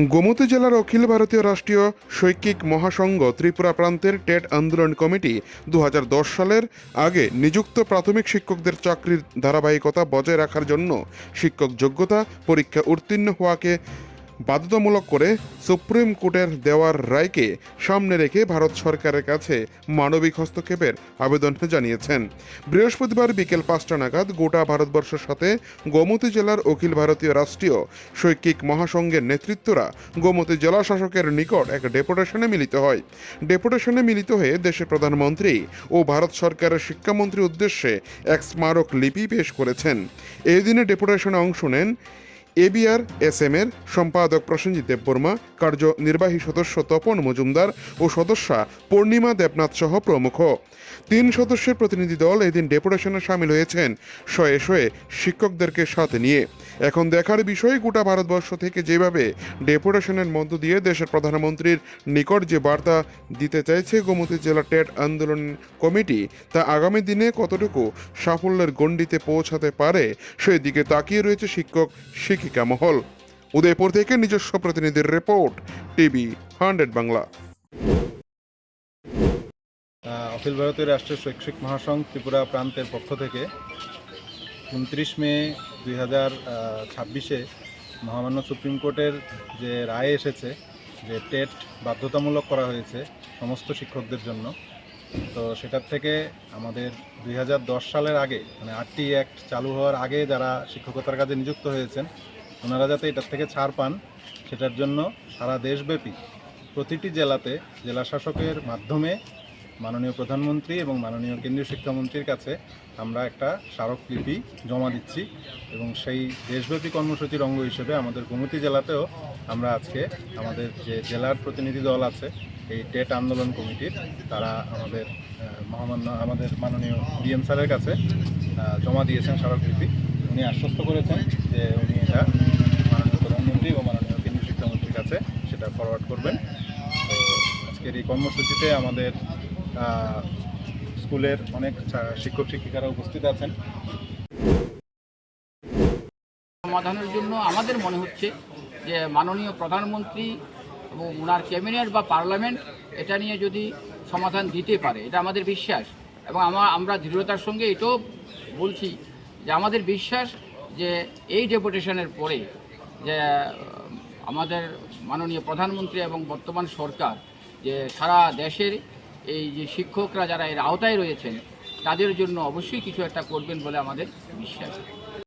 গোমতী জেলার অখিল ভারতীয় রাষ্ট্রীয় শৈক্ষিক মহাসংঘ ত্রিপুরা প্রান্তের টেট আন্দোলন কমিটি 2010 সালের আগে নিযুক্ত প্রাথমিক শিক্ষকদের চাকরির ধারাবাহিকতা বজায় রাখার জন্য শিক্ষক যোগ্যতা পরীক্ষা উত্তীর্ণ হওয়াকে বাধ্যতামূলক করে সুপ্রিম কোর্টের দেওয়ার রায়কে সামনে রেখে ভারত সরকারের কাছে মানবিক হস্তক্ষেপের আবেদন জানিয়েছেন। বৃহস্পতিবার বিকেল 5টা নাগাদ গোটা ভারতবর্ষের সাথে গোমতী জেলার অখিল ভারতীয় রাষ্ট্রীয় শৈক্ষিক মহাসংঘের নেতৃত্বরা গোমতী জেলা শাসকের নিকট এক ডেপুটেশনে মিলিত হয়। ডেপুটেশনে মিলিত হয়ে দেশের প্রধানমন্ত্রী ও ভারত সরকারের শিক্ষামন্ত্রীর উদ্দেশ্যে এক স্মারক লিপি পেশ করেছেন। এই দিনে ডেপুটেশনে অংশ নেন ABR-SM এর সম্পাদক প্রসেনজিৎ দেববর্মা, কার্যনির্বাহী সদস্য তপন মজুমদার ও সদস্যা পূর্ণিমা দেবনাথ সহ প্রমুখ। 3 সদস্যের প্রতিনিধি দল এদিন ডেপুটেশনে সামিল হয়েছেন শয়ে শয়ে শিক্ষকদেরকে সাথে নিয়ে। এখন দেখার বিষয় গোটা ভারতবর্ষ থেকে যেভাবে ডেপুটেশনের মধ্য দিয়ে দেশের প্রধানমন্ত্রীর নিকট যে বার্তা দিতে চাইছে গোমতী জেলা টেট আন্দোলন কমিটি, তা আগামী দিনে কতটুকু সাফল্যের গণ্ডিতে পৌঁছাতে পারে সেই দিকে তাকিয়ে রয়েছে শিক্ষক শিক্ষিকা মহল। উদয়পুর থেকে নিজস্ব প্রতিনিধির রিপোর্ট, টিভি 100 বাংলা। অখিল ভারতীয় রাষ্ট্রীয় শৈক্ষিক মহাসংঘ ত্রিপুরা প্রান্তের পক্ষ থেকে 29 মে 2026 মহামান্য সুপ্রিম কোর্টের যে রায় এসেছে যে টেট বাধ্যতামূলক করা হয়েছে সমস্ত শিক্ষকদের জন্য, তো সেটার থেকে আমাদের 2010 সালের আগে মানে RT অ্যাক্ট চালু হওয়ার আগে যারা শিক্ষকতার কাজে নিযুক্ত হয়েছেন ওনারা যাতে এটার থেকে ছাড় পান সেটার জন্য সারা দেশব্যাপী প্রতিটি জেলাতে জেলা শাসকের মাধ্যমে মাননীয় প্রধানমন্ত্রী এবং মাননীয় কেন্দ্রীয় শিক্ষামন্ত্রীর কাছে আমরা একটা স্মারকলিপি জমা দিচ্ছি এবং সেই দেশব্যাপী কর্মসূচির অঙ্গ হিসেবে আমাদের গোমতী জেলাতেও আমরা আজকে আমাদের যে জেলার প্রতিনিধি দল আছে এই টেট আন্দোলন কমিটির, তারা আমাদের মাননীয় DM স্যারের কাছে জমা দিয়েছেন স্মারকলিপি। উনি আশ্বস্ত করেছেন যে উনি এটা মাননীয় প্রধানমন্ত্রী ও মাননীয় কেন্দ্রীয় শিক্ষামন্ত্রীর কাছে সেটা ফরওয়ার্ড করবেন। তো আজকের এই কর্মসূচিতে আমাদের স্কুলের অনেক শিক্ষক শিক্ষিকারা উপস্থিত আছেন। সমাধানের জন্য আমাদের মনে হচ্ছে যে মাননীয় প্রধানমন্ত্রী এবং ওনার ক্যাবিনেট বা পার্লামেন্ট এটা নিয়ে যদি সমাধান দিতে পারে, এটা আমাদের বিশ্বাস এবং আমরা দৃঢ়তার সঙ্গে এটাও বলছি যে আমাদের বিশ্বাস যে এই ডেপুটেশনের পরে যে আমাদের মাননীয় প্রধানমন্ত্রী এবং বর্তমান সরকার যে সারা দেশের এই যে শিক্ষকরা যারা এর আওতায় রয়েছেন তাদের জন্য অবশ্যই কিছু একটা করবেন বলে আমাদের বিশ্বাস।